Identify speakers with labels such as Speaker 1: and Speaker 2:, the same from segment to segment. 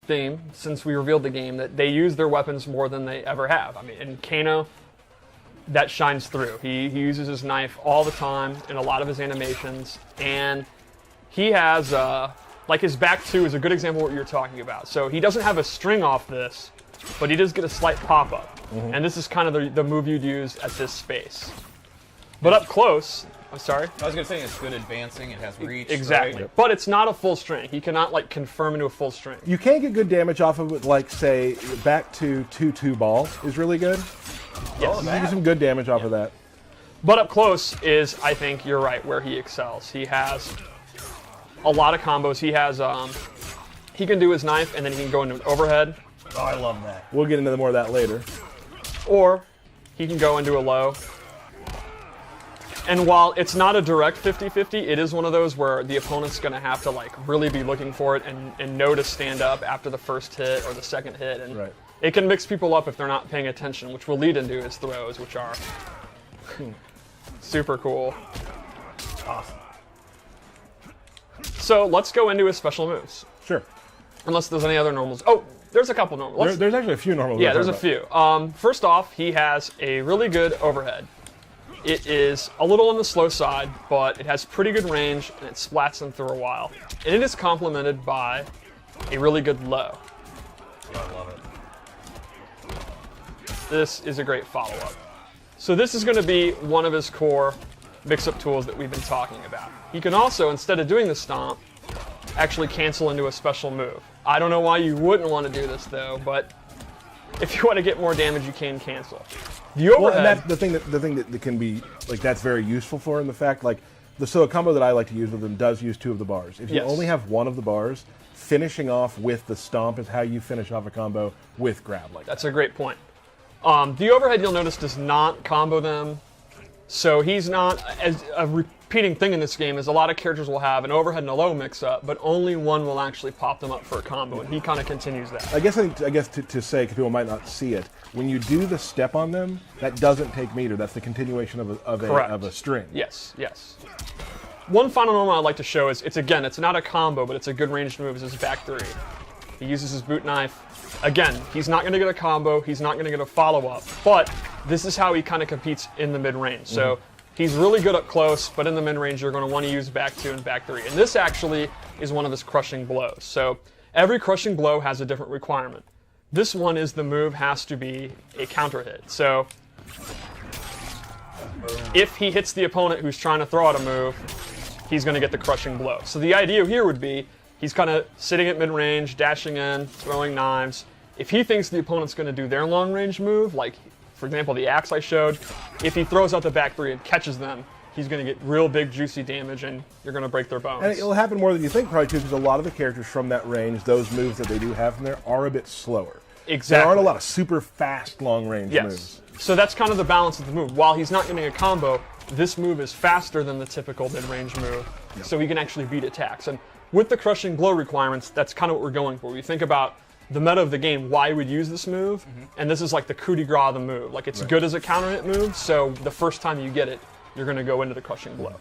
Speaker 1: theme since we revealed the game that they use their weapons more than they ever have. I mean, in Kano, that shines through. He uses his knife all the time in a lot of his animations, and he has, like his back 2 is a good example of what you're talking about. So he doesn't have a string off this, but he does get a slight pop-up. And this is kind of the move you'd use at this space. But up close, I'm sorry?
Speaker 2: I was going to say it's good advancing, it has reach.
Speaker 1: Exactly.
Speaker 2: Right?
Speaker 1: But it's not a full string. He cannot like confirm into a full string.
Speaker 3: You can get good damage off of it, like say back to 2-2 ball is really good.
Speaker 1: Yes.
Speaker 3: You can get some good damage off of that.
Speaker 1: But up close is, I think you're right, where he excels. He has a lot of combos. He has, he can do his knife and then he can go into an overhead.
Speaker 2: Oh, I love that.
Speaker 3: We'll get into more of that later.
Speaker 1: Or he can go into a low. And while it's not a direct 50-50, it is one of those where the opponent's going to have to like really be looking for it and know to stand up after the first hit or the second hit. And it can mix people up if they're not paying attention, which will lead into his throws, which are super cool.
Speaker 2: Awesome.
Speaker 1: So let's go into his special moves.
Speaker 3: Sure.
Speaker 1: Unless there's any other normals. Oh, there's a couple normals.
Speaker 3: There's actually a few normals.
Speaker 1: Yeah, there's a few. First off, he has a really good overhead. It is a little on the slow side, but it has pretty good range, and it splats them through a while. And it is complemented by a really good low.
Speaker 2: Yeah, I love it.
Speaker 1: This is a great follow-up. So this is going to be one of his core mix-up tools that we've been talking about. He can also, instead of doing the stomp, actually cancel into a special move. I don't know why you wouldn't want to do this, though, but if you want to get more damage, you can cancel. The overhead.
Speaker 3: Well, and that's the thing that can be like that's very useful for in the fact like so a combo that I like to use with them does use 2 of the bars. If you only have 1 of the bars, finishing off with the stomp is how you finish off a combo with grab like
Speaker 1: That's a great point. The overhead, you'll notice, does not combo them. So he's not, as a repeating thing in this game is a lot of characters will have an overhead and a low mix-up, but only one will actually pop them up for a combo, and he kind of continues that.
Speaker 3: I guess to say, because people might not see it, when you do the step on them, that doesn't take meter. That's the continuation of a string.
Speaker 1: Yes, yes. One final normal I'd like to show is, it's not a combo, but it's a good ranged move, is his back 3. He uses his boot knife. Again, he's not going to get a combo, he's not going to get a follow-up, but this is how he kind of competes in the mid-range. So he's really good up close, but in the mid-range you're going to want to use back 2 and back 3. And this actually is one of his crushing blows. So every crushing blow has a different requirement. This one is the move has to be a counter hit. So if he hits the opponent who's trying to throw out a move, he's going to get the crushing blow. So the idea here would be he's kind of sitting at mid-range, dashing in, throwing knives. If he thinks the opponent's going to do their long-range move, like, for example, the axe I showed, if he throws out the back 3 and catches them, he's going to get real big, juicy damage, and you're going to break their bones.
Speaker 3: And it'll happen more than you think, probably, too, because a lot of the characters from that range, those moves that they do have from there, are a bit slower.
Speaker 1: Exactly.
Speaker 3: There aren't a lot of super fast, long-range moves.
Speaker 1: So that's kind of the balance of the move. While he's not getting a combo, this move is faster than the typical mid-range move, so he can actually beat attacks. And with the crushing blow requirements, that's kind of what we're going for. We think about the meta of the game, why you would use this move, and this is like the coup de grace of the move. Like, it's good as a counter hit move, so the first time you get it, you're going to go into the crushing blow.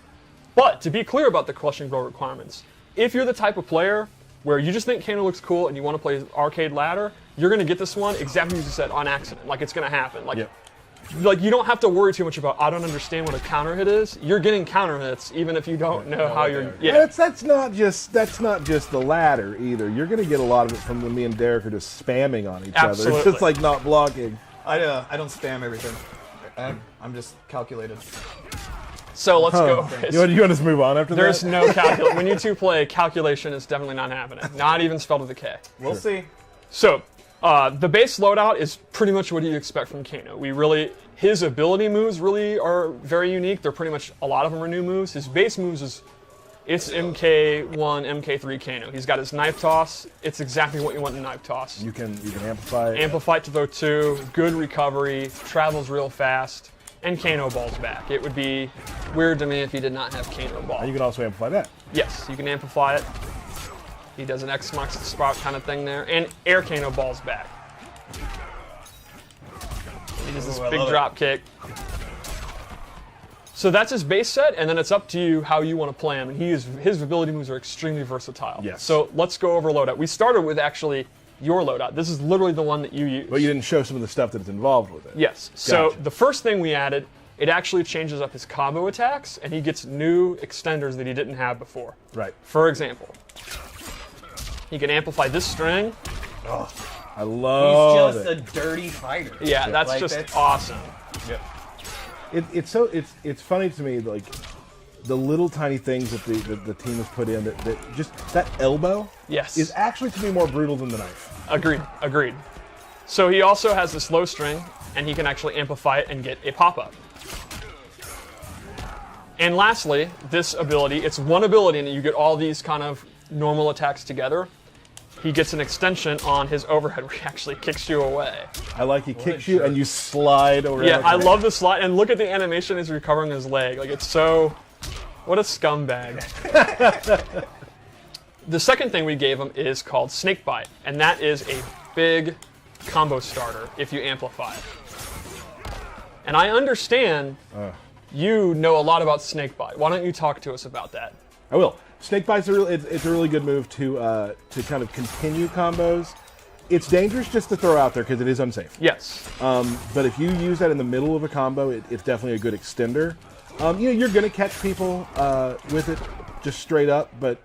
Speaker 1: But to be clear about the crushing blow requirements, if you're the type of player where you just think Kano looks cool and you want to play arcade ladder, you're going to get this one exactly as you said, on accident. Like, it's going to happen. Like, you don't have to worry too much about, I don't understand what a counter hit is. You're getting counter hits even if you don't know how you're.
Speaker 3: Yeah. That's not just the ladder either. You're going to get a lot of it from when me and Derek are just spamming on each other. It's just like not blocking.
Speaker 2: I don't spam everything. I'm just calculated.
Speaker 1: So let's go.
Speaker 3: You want us to move on after that?
Speaker 1: There's no calculation. When you two play, calculation is definitely not happening. Not even spelled with a K.
Speaker 2: We'll see.
Speaker 1: So, the base loadout is pretty much what you expect from Kano. His ability moves really are very unique. They're pretty much, a lot of them are new moves. His base moves it's MK1, MK3 Kano. He's got his knife toss. It's exactly what you want in knife toss.
Speaker 3: You can amplify it.
Speaker 1: Amplify it to throw 2, good recovery, travels real fast, and Kano balls back. It would be weird to me if he did not have Kano ball.
Speaker 3: And you can also amplify that.
Speaker 1: Yes, you can amplify it. He does an X marks the spot kind of thing there. And air Kano balls back. He does this big drop kick. So that's his base set, and then it's up to you how you want to play him. And his ability moves are extremely versatile.
Speaker 3: Yes.
Speaker 1: So let's go over loadout. We started with actually your loadout. This is literally the one that you use.
Speaker 3: But you didn't show some of the stuff that's involved with it.
Speaker 1: Yes. So
Speaker 3: Gotcha.
Speaker 1: the first thing we added, it actually changes up his combo attacks, and he gets new extenders that he didn't have before.
Speaker 3: Right.
Speaker 1: For example, he can amplify this string.
Speaker 3: I love
Speaker 2: He's
Speaker 3: it.
Speaker 2: just a dirty fighter.
Speaker 1: Yeah, that's
Speaker 2: Like,
Speaker 1: just
Speaker 2: that's-
Speaker 1: awesome.
Speaker 2: Yep.
Speaker 3: It's funny to me, like the little tiny things that the team has put in, that just that elbow
Speaker 1: Yes.
Speaker 3: is actually to me more brutal than the knife.
Speaker 1: Agreed. So he also has this low string, and he can actually amplify it and get a pop-up. And lastly, this ability, it's one ability, and you get all these kind of normal attacks together. He gets an extension on his overhead where he actually kicks you away.
Speaker 3: I like he kicks you and you slide over.
Speaker 1: Yeah, I love the slide, and look at the animation as he's recovering his leg. Like, it's so... What a scumbag. The second thing we gave him is called Snake Bite, and that is a big combo starter if you amplify it. And I understand you know a lot about Snake Bite. Why don't you talk to us about that?
Speaker 3: I will. Snake Bite's it's a really good move to kind of continue combos. It's dangerous just to throw out there because it is unsafe.
Speaker 1: Yes.
Speaker 3: But if you use that in the middle of a combo, it's definitely a good extender. You're going to catch people with it just straight up, but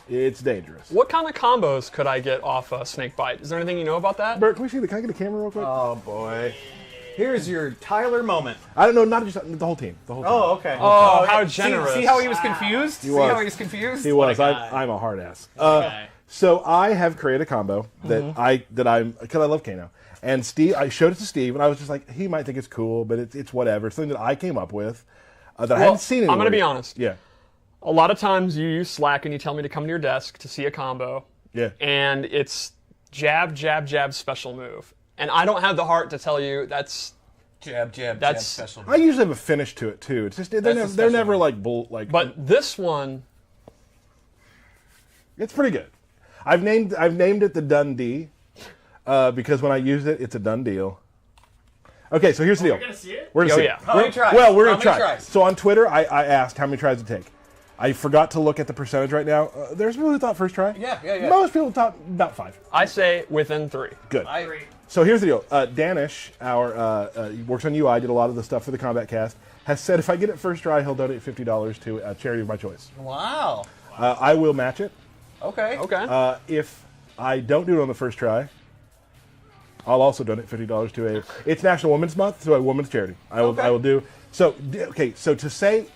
Speaker 3: it's dangerous.
Speaker 1: What kind of combos could I get off Snake Bite? Is there anything you know about that?
Speaker 3: Bert, can I get a camera real quick?
Speaker 2: Oh boy. Here's your Tyler moment.
Speaker 3: I don't know, not just the whole team. The whole team.
Speaker 2: Oh, okay.
Speaker 1: Oh, how
Speaker 2: See-
Speaker 1: generous.
Speaker 2: See how he was confused? See
Speaker 3: was.
Speaker 2: how he was confused?
Speaker 3: He was.
Speaker 2: What a guy.
Speaker 3: I'm a hard ass.
Speaker 2: Okay.
Speaker 3: So I have created a combo that because I love Kano. And Steve, I showed it to Steve, and I was just like, he might think it's cool, but it's whatever. It's something that I came up with that I hadn't seen anywhere.
Speaker 1: I'm going to be honest.
Speaker 3: Yeah.
Speaker 1: A lot of times you use Slack and you tell me to come to your desk to see a combo.
Speaker 3: Yeah.
Speaker 1: And it's jab, jab, jab, special move. And I don't have the heart to tell you that's...
Speaker 2: Jab, jab,
Speaker 1: That's-
Speaker 2: jab, special.
Speaker 3: I usually have a finish to it too. It's just they're
Speaker 2: That's a
Speaker 3: never,
Speaker 2: special
Speaker 3: they're never
Speaker 2: one.
Speaker 3: like bull like.
Speaker 1: But this one...
Speaker 3: It's pretty good. I've named it the Dundee because when I use it, it's a done deal. Okay, so here's the deal.
Speaker 4: We're gonna see it?
Speaker 3: We're gonna
Speaker 1: Oh,
Speaker 3: see.
Speaker 1: yeah.
Speaker 3: it.
Speaker 2: How many tries?
Speaker 3: Well, we're
Speaker 2: How
Speaker 3: gonna
Speaker 2: many
Speaker 3: try.
Speaker 2: tries?
Speaker 3: So on Twitter, I asked how many tries it take. I forgot to look at the percentage right now. There's people who thought first try.
Speaker 2: Yeah.
Speaker 3: Most people thought about 5.
Speaker 1: I say within 3.
Speaker 3: Good.
Speaker 2: I agree.
Speaker 3: So here's the deal. Danish, he works on UI, did a lot of the stuff for the Combat Cast, has said if I get it first try, he'll donate $50 to a charity of my choice.
Speaker 2: Wow.
Speaker 3: I will match it.
Speaker 2: Okay.
Speaker 1: Okay.
Speaker 3: If I don't do it on the first try, I'll also donate $50 to it's National Women's Month, to a women's charity. I will do. So, okay, so to say,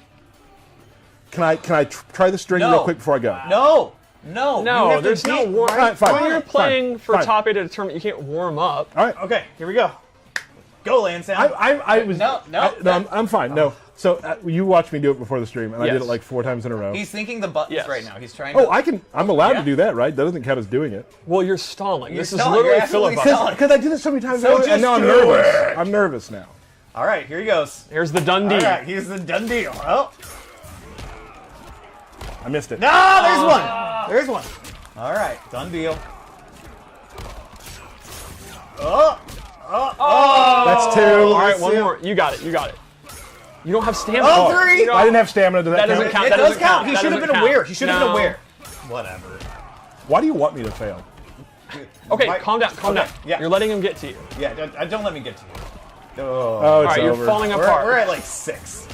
Speaker 3: can I try the string
Speaker 2: No.
Speaker 3: real quick before I go?
Speaker 2: No.
Speaker 1: No,
Speaker 2: you have to
Speaker 1: there's no
Speaker 2: beat-
Speaker 1: warm.
Speaker 3: Fine, fine,
Speaker 1: When you're
Speaker 3: fine,
Speaker 1: playing for
Speaker 3: fine.
Speaker 1: top 8 at a tournament, you can't warm up.
Speaker 3: All right.
Speaker 2: Okay, here we go. Go, Lansdowne.
Speaker 3: I was
Speaker 2: No.
Speaker 3: I'm fine. No. So you watched me do it before the stream, and I did
Speaker 1: Yes.
Speaker 3: it like 4 times in a row.
Speaker 2: He's thinking the buttons
Speaker 1: Yes.
Speaker 2: right now. He's trying
Speaker 3: Oh,
Speaker 2: to...
Speaker 3: I'm allowed
Speaker 2: Yeah.
Speaker 3: to do that, right? That doesn't count as doing it.
Speaker 1: Well, you're stalling. This is
Speaker 2: stalling.
Speaker 1: literally
Speaker 2: You're absolutely
Speaker 1: filibuster.
Speaker 2: stalling.
Speaker 3: Because I did it so many times,
Speaker 2: So
Speaker 3: and
Speaker 2: just
Speaker 3: now I'm
Speaker 2: do
Speaker 3: nervous.
Speaker 2: it.
Speaker 3: I'm nervous now.
Speaker 2: All right, here he goes.
Speaker 1: Here's the Dundee.
Speaker 2: All right, here's the done deal. Oh.
Speaker 3: I missed it.
Speaker 2: No, there's one. There's one. All right, done deal.
Speaker 3: That's 2.
Speaker 1: All right, one more. You got it. You don't have stamina.
Speaker 2: Oh, 3.
Speaker 1: You don't-
Speaker 3: I didn't have stamina. Does that,
Speaker 1: That doesn't
Speaker 3: count?
Speaker 1: count.
Speaker 2: It
Speaker 1: That
Speaker 2: does
Speaker 1: doesn't
Speaker 2: count.
Speaker 1: count.
Speaker 2: He
Speaker 1: That
Speaker 2: should have
Speaker 1: doesn't
Speaker 2: been aware.
Speaker 1: count.
Speaker 2: He should have been
Speaker 1: No.
Speaker 2: aware. Whatever.
Speaker 3: Why do you want me to fail?
Speaker 1: Okay,
Speaker 2: Why-
Speaker 1: calm down.
Speaker 2: Okay,
Speaker 1: down.
Speaker 2: yeah.
Speaker 1: You're letting him get to you.
Speaker 2: Yeah, don't let me get to you. Oh.
Speaker 3: Oh,
Speaker 1: All
Speaker 3: it's
Speaker 1: right, you're
Speaker 3: over.
Speaker 1: falling
Speaker 2: We're
Speaker 1: apart.
Speaker 2: at like 6.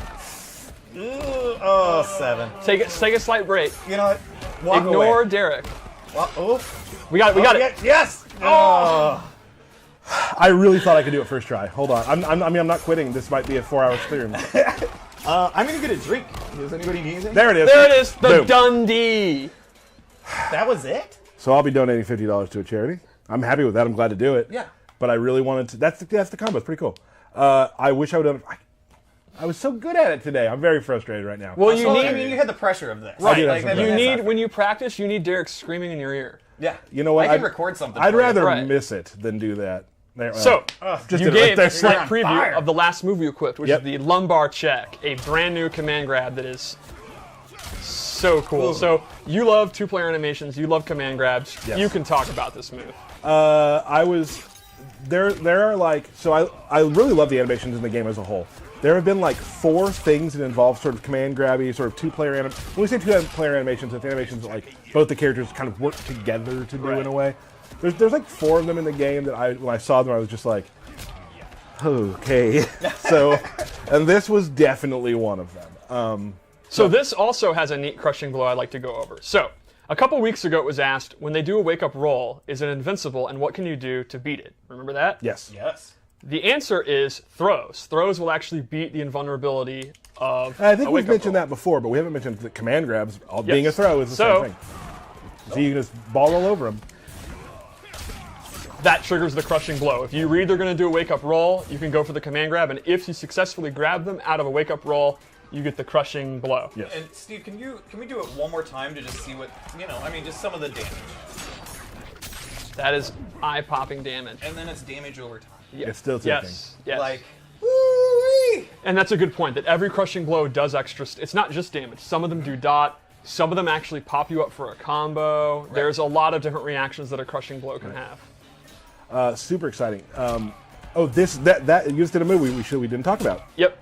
Speaker 2: Ooh, oh, 7.
Speaker 1: Take a slight break.
Speaker 2: You know what? Walk
Speaker 1: Ignore
Speaker 2: away.
Speaker 1: Derek.
Speaker 2: Oh,
Speaker 1: We got it.
Speaker 2: Yes. Oh.
Speaker 3: I really thought I could do it first try. Hold on. I'm not quitting. This might be a 4-hour stream.
Speaker 2: I'm gonna get a drink. Does anybody need anything?
Speaker 3: There it is.
Speaker 1: There it is. The
Speaker 3: Boom.
Speaker 1: Dundee.
Speaker 2: That was it?
Speaker 3: So I'll be donating $50 to a charity. I'm happy with that. I'm glad to do it.
Speaker 2: Yeah.
Speaker 3: But I really wanted to. That's the combo. It's pretty cool. I wish I would have. I was so good at it today. I'm very frustrated right now.
Speaker 1: Well, you
Speaker 2: Well,
Speaker 1: need.
Speaker 2: I mean, you had the pressure of this.
Speaker 3: I did have
Speaker 2: Like,
Speaker 3: some
Speaker 2: I mean,
Speaker 3: pressure.
Speaker 1: You
Speaker 2: that's
Speaker 1: need
Speaker 2: not
Speaker 1: when you practice. You need Derek screaming in your ear.
Speaker 2: Yeah.
Speaker 3: You know what?
Speaker 2: I can record something.
Speaker 3: I'd
Speaker 2: for you.
Speaker 3: rather
Speaker 1: Right.
Speaker 3: miss it than do that. There,
Speaker 1: So
Speaker 3: just
Speaker 1: you
Speaker 3: did it right
Speaker 1: gave
Speaker 3: there.
Speaker 1: a slight
Speaker 2: You're on
Speaker 1: preview
Speaker 2: fire.
Speaker 1: of the last move you equipped, which
Speaker 3: Yep.
Speaker 1: is the lumbar check, a brand new command grab that is so cool.
Speaker 2: Ooh.
Speaker 1: So you love 2-player animations. You love command grabs.
Speaker 3: Yes.
Speaker 1: You can talk about this move.
Speaker 3: I was there. There are like so. I really love the animations in the game as a whole. There have been like 4 things that involve sort of command grabby, sort of 2-player anim. When we say 2-player animations, it's animations that like both the characters kind of work together to do in a way. There's like 4 of them in the game that when I saw them, I was just like, okay. So, and this was definitely one of them.
Speaker 1: So this also has a neat crushing blow I'd like to go over. So, a couple weeks ago it was asked, when they do a wake-up roll, is it invincible, and what can you do to beat it? Remember that?
Speaker 3: Yes.
Speaker 2: Yes.
Speaker 1: The answer is throws. Throws will actually beat the invulnerability of
Speaker 3: I think
Speaker 1: a
Speaker 3: we've
Speaker 1: wake-up
Speaker 3: mentioned
Speaker 1: roll.
Speaker 3: that before, but we haven't mentioned that command grabs, being a throw, is the
Speaker 1: So-
Speaker 3: same thing. So you can just ball all over them.
Speaker 1: That triggers the crushing blow. If you read they're going to do a wake-up roll, you can go for the command grab, and if you successfully grab them out of a wake-up roll, you get the crushing blow.
Speaker 3: Yes.
Speaker 2: And Steve, can we do it one more time to just see what just some of the damage,
Speaker 1: That is eye-popping damage.
Speaker 2: and then it's damage over time.
Speaker 1: Yeah.
Speaker 3: It's still ticking.
Speaker 1: Yes.
Speaker 2: Like, woo-wee!
Speaker 1: And that's a good point, that every crushing blow does extra... It's not just damage. Some of them do dot. Some of them actually pop you up for a combo. Right. There's a lot of different reactions that a crushing blow can have.
Speaker 3: Super exciting. That you just did a move we didn't talk about.
Speaker 1: Yep.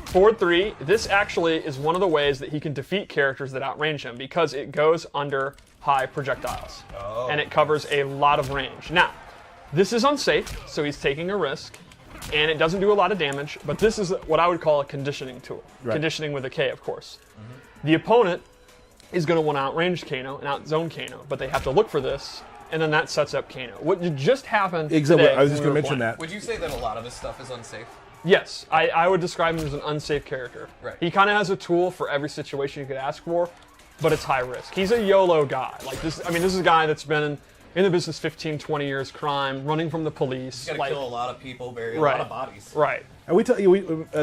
Speaker 1: Forward 3, this actually is one of the ways that he can defeat characters that outrange him, because it goes under high projectiles.
Speaker 2: Oh.
Speaker 1: And it covers a lot of range. Now, this is unsafe, so he's taking a risk, and it doesn't do a lot of damage, but this is what I would call a conditioning tool.
Speaker 3: Right.
Speaker 1: Conditioning with a K, of course. Mm-hmm. The opponent is going to want to outrange Kano and outzone Kano, but they have to look for this, and then that sets up Kano. What just happened
Speaker 3: Exactly.
Speaker 1: today
Speaker 3: I was just
Speaker 1: when
Speaker 3: going
Speaker 1: we
Speaker 3: to
Speaker 1: were
Speaker 3: mention
Speaker 1: playing.
Speaker 3: that.
Speaker 2: Would you say that a lot of his stuff is unsafe?
Speaker 1: Yes, I would describe him as an unsafe character.
Speaker 2: Right.
Speaker 1: He kind of has a tool for every situation you could ask for, but it's high risk. He's a YOLO guy. Like this is a guy that's been in the business 15, 20 years, crime, running from the police.
Speaker 2: You gotta kill a lot of people, bury a
Speaker 1: Right.
Speaker 2: lot of bodies.
Speaker 1: Right.
Speaker 3: And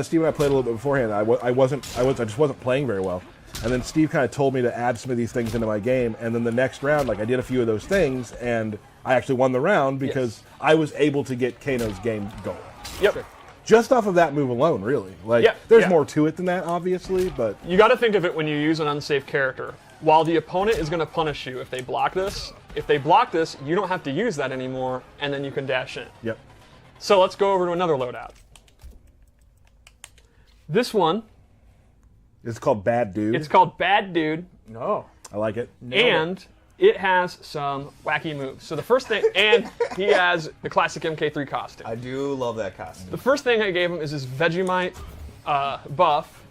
Speaker 3: Steve and I played a little bit beforehand. I just wasn't playing very well. And then Steve kind of told me to add some of these things into my game. And then the next round, I did a few of those things, and I actually won the round because I was able to get Kano's game going.
Speaker 1: Yep.
Speaker 3: Just off of that move alone, really. There's more to it than that, obviously, but
Speaker 1: You got to think of it when you use an unsafe character. While the opponent is going to punish you if they block this, you don't have to use that anymore, and then you can dash in.
Speaker 3: yep.
Speaker 1: So let's go over to another loadout. This one,
Speaker 3: It's called Bad Dude.
Speaker 1: it's called Bad Dude.
Speaker 2: No.
Speaker 3: I like it.
Speaker 1: And it has some wacky moves. So the first thing, and he has the classic MK3 costume.
Speaker 2: I do love that costume.
Speaker 1: The first thing I gave him is his Vegemite buff,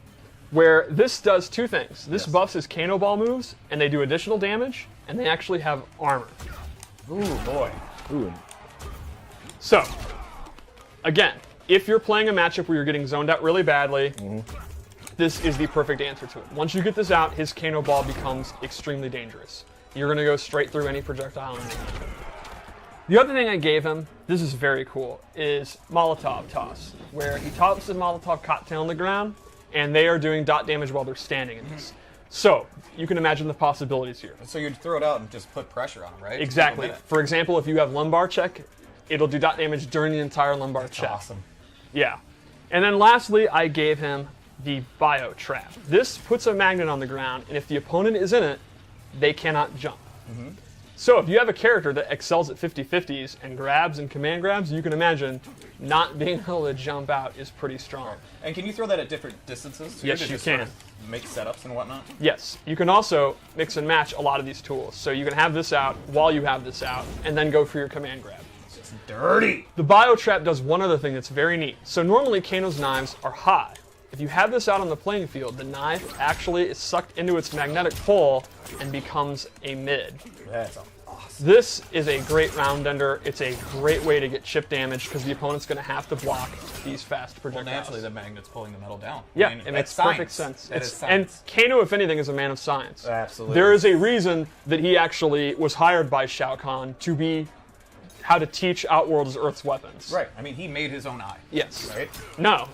Speaker 1: where this does 2 things. This buffs his Kano Ball moves, and they do additional damage, and they actually have armor.
Speaker 2: Ooh, boy.
Speaker 3: Ooh.
Speaker 1: So, again, if you're playing a matchup where you're getting zoned out really badly, this is the perfect answer to it. Once you get this out, his Kano Ball becomes extremely dangerous. You're going to go straight through any projectile. The other thing I gave him, this is very cool, is Molotov toss, where he tosses a Molotov cocktail on the ground, and they are doing dot damage while they're standing in this. So, you can imagine the possibilities here.
Speaker 2: So you'd throw it out and just put pressure on him, right?
Speaker 1: Exactly.
Speaker 2: Just a minute.
Speaker 1: For example, if you have lumbar check, it'll do dot damage during the entire lumbar
Speaker 2: That's
Speaker 1: check.
Speaker 2: awesome.
Speaker 1: Yeah. And then lastly, I gave him the bio trap. This puts a magnet on the ground, and if the opponent is in it, they cannot jump. So if you have a character that excels at 50-50s and grabs and command grabs, you can imagine not being able to jump out is pretty strong.
Speaker 2: And can you throw that at different distances too?
Speaker 1: Yes,
Speaker 2: to
Speaker 1: you
Speaker 2: just
Speaker 1: can.
Speaker 2: Sort of make setups and whatnot?
Speaker 1: Yes, you can also mix and match a lot of these tools. So you can have this out while you have this out, and then go for your command grab.
Speaker 2: It's dirty.
Speaker 1: The bio trap does one other thing that's very neat. So normally Kano's knives are high. If you have this out on the playing field, the knife actually is sucked into its magnetic pole and becomes a mid.
Speaker 2: That's awesome.
Speaker 1: This is a great round ender. It's a great way to get chip damage because the opponent's going to have to block these fast
Speaker 2: Well,
Speaker 1: projectiles.
Speaker 2: naturally, the magnet's pulling the metal down.
Speaker 1: Yeah,
Speaker 2: I mean,
Speaker 1: it makes
Speaker 2: that's
Speaker 1: perfect
Speaker 2: science.
Speaker 1: sense.
Speaker 2: That is
Speaker 1: And
Speaker 2: science.
Speaker 1: Kano, if anything, is a man of science.
Speaker 2: Absolutely.
Speaker 1: There is a reason that he actually was hired by Shao Kahn to be how to teach Outworld's Earth's weapons.
Speaker 2: Right. I mean, he made his own eye.
Speaker 1: Yes.
Speaker 2: Right?
Speaker 1: No.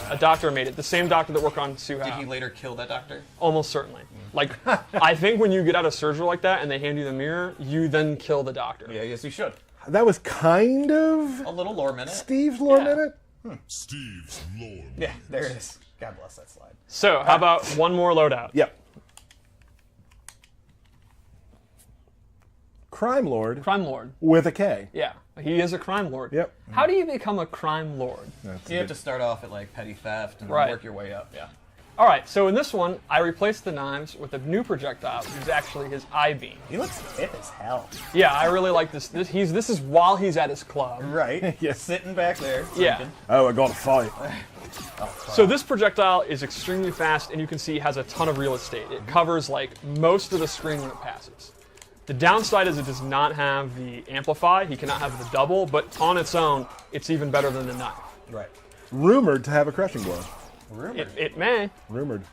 Speaker 1: A doctor made it. The same doctor that worked on Su
Speaker 2: Did
Speaker 1: Hao.
Speaker 2: he later kill that doctor?
Speaker 1: Almost certainly. Like, I think when you get out of surgery like that and they hand you the mirror, you then kill the doctor.
Speaker 2: Yeah, yes, he should.
Speaker 3: That was kind of
Speaker 2: A little lore minute.
Speaker 3: Steve's lore
Speaker 1: Yeah.
Speaker 3: minute.
Speaker 4: Steve's lore.
Speaker 2: Yeah, there it is. God bless that slide.
Speaker 1: So, how about one more loadout?
Speaker 3: Yep. Crime Lord
Speaker 1: Crime Lord.
Speaker 3: with a K.
Speaker 1: Yeah. He is a crime lord.
Speaker 3: Yep.
Speaker 1: How do you become a crime lord?
Speaker 3: That's
Speaker 2: You have to start off at like petty theft and
Speaker 1: Right.
Speaker 2: work your way up. Yeah.
Speaker 1: All right, so in this one, I replaced the knives with a new projectile, which is actually his I-beam.
Speaker 2: He looks hip as hell.
Speaker 1: Yeah, I really like this. This is while he's at his club.
Speaker 2: Right.
Speaker 3: Yeah.
Speaker 2: Sitting back there.
Speaker 1: Yeah.
Speaker 2: thinking.
Speaker 3: Oh, I got to fight.
Speaker 1: So this projectile is extremely fast, and you can see it has a ton of real estate. It covers like most of the screen when it passes. The downside is it does not have the amplify. He cannot have the double, but on its own, it's even better than the knife.
Speaker 2: Right.
Speaker 3: Rumored to have a crushing blow.
Speaker 1: It may.
Speaker 3: Rumored.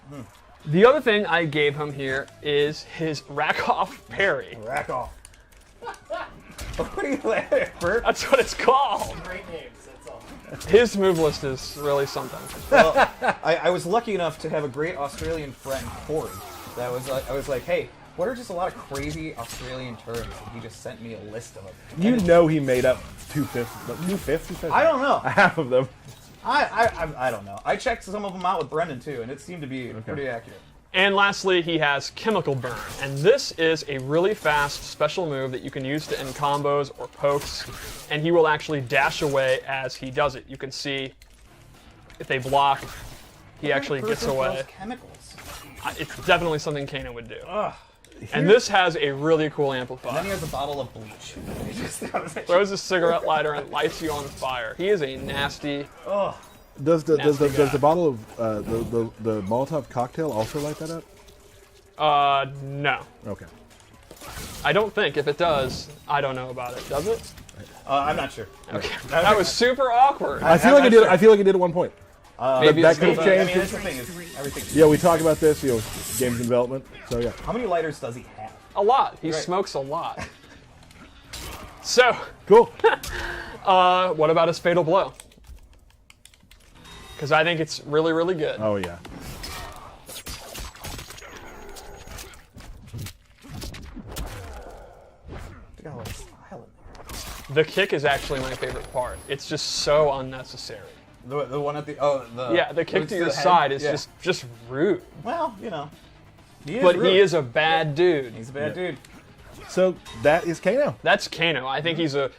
Speaker 1: The other thing I gave him here is his rack-off parry.
Speaker 2: Rack off. What are you laughing at, Bert?
Speaker 1: That's what it's called.
Speaker 5: Great names, that's all.
Speaker 1: His move list is really something.
Speaker 2: Well, I was lucky enough to have a great Australian friend, Corey. That was I was like, hey, what are just a lot of crazy Australian terms? And he just sent me a list of them.
Speaker 3: You know he made up 2/5. 2/5? He said?
Speaker 2: I don't know.
Speaker 3: Half of them.
Speaker 2: I don't know. I checked some of them out with Brendan too, and it seemed to be pretty accurate.
Speaker 1: And lastly, he has Chemical Burn. And this is a really fast special move that you can use to end combos or pokes. And he will actually dash away as he does it. You can see if they block, he actually gets away.
Speaker 2: Chemicals.
Speaker 1: It's definitely something Kano would do. And this has a really cool
Speaker 2: And then
Speaker 1: amplifier.
Speaker 2: he has a bottle of bleach. He just
Speaker 1: Throws a cigarette lighter and lights you on fire. He is a nasty.
Speaker 3: Does the
Speaker 1: guy.
Speaker 3: bottle of the Molotov cocktail also light that up?
Speaker 1: No.
Speaker 3: Okay.
Speaker 1: I don't think. If it does, I don't know about it. Does it?
Speaker 2: I'm not sure.
Speaker 1: Okay. That was super awkward.
Speaker 3: I feel like I did. I feel like I did at one point.
Speaker 1: Maybe
Speaker 3: that
Speaker 1: it's
Speaker 3: could have
Speaker 1: maybe-
Speaker 2: I
Speaker 3: changed.
Speaker 2: mean, that's the thing is everything.
Speaker 3: Yeah, we talk about this. Games in development. So yeah.
Speaker 2: How many lighters does he have?
Speaker 1: A lot. He
Speaker 2: Right.
Speaker 1: smokes a lot. So,
Speaker 3: Cool.
Speaker 1: what about his Fatal Blow? Because I think it's really, really good.
Speaker 3: Oh yeah.
Speaker 2: They got a lot of style in
Speaker 1: The kick is actually my favorite part. It's just so unnecessary.
Speaker 2: there. The one at the
Speaker 1: Yeah, the kick
Speaker 2: it's
Speaker 1: to your
Speaker 2: the head.
Speaker 1: side is
Speaker 2: Yeah.
Speaker 1: just rude.
Speaker 2: Well, you know. He is
Speaker 1: But
Speaker 2: rude.
Speaker 1: he is a bad dude.
Speaker 2: He's a bad dude.
Speaker 3: So that is Kano.
Speaker 1: That's Kano. I think he's a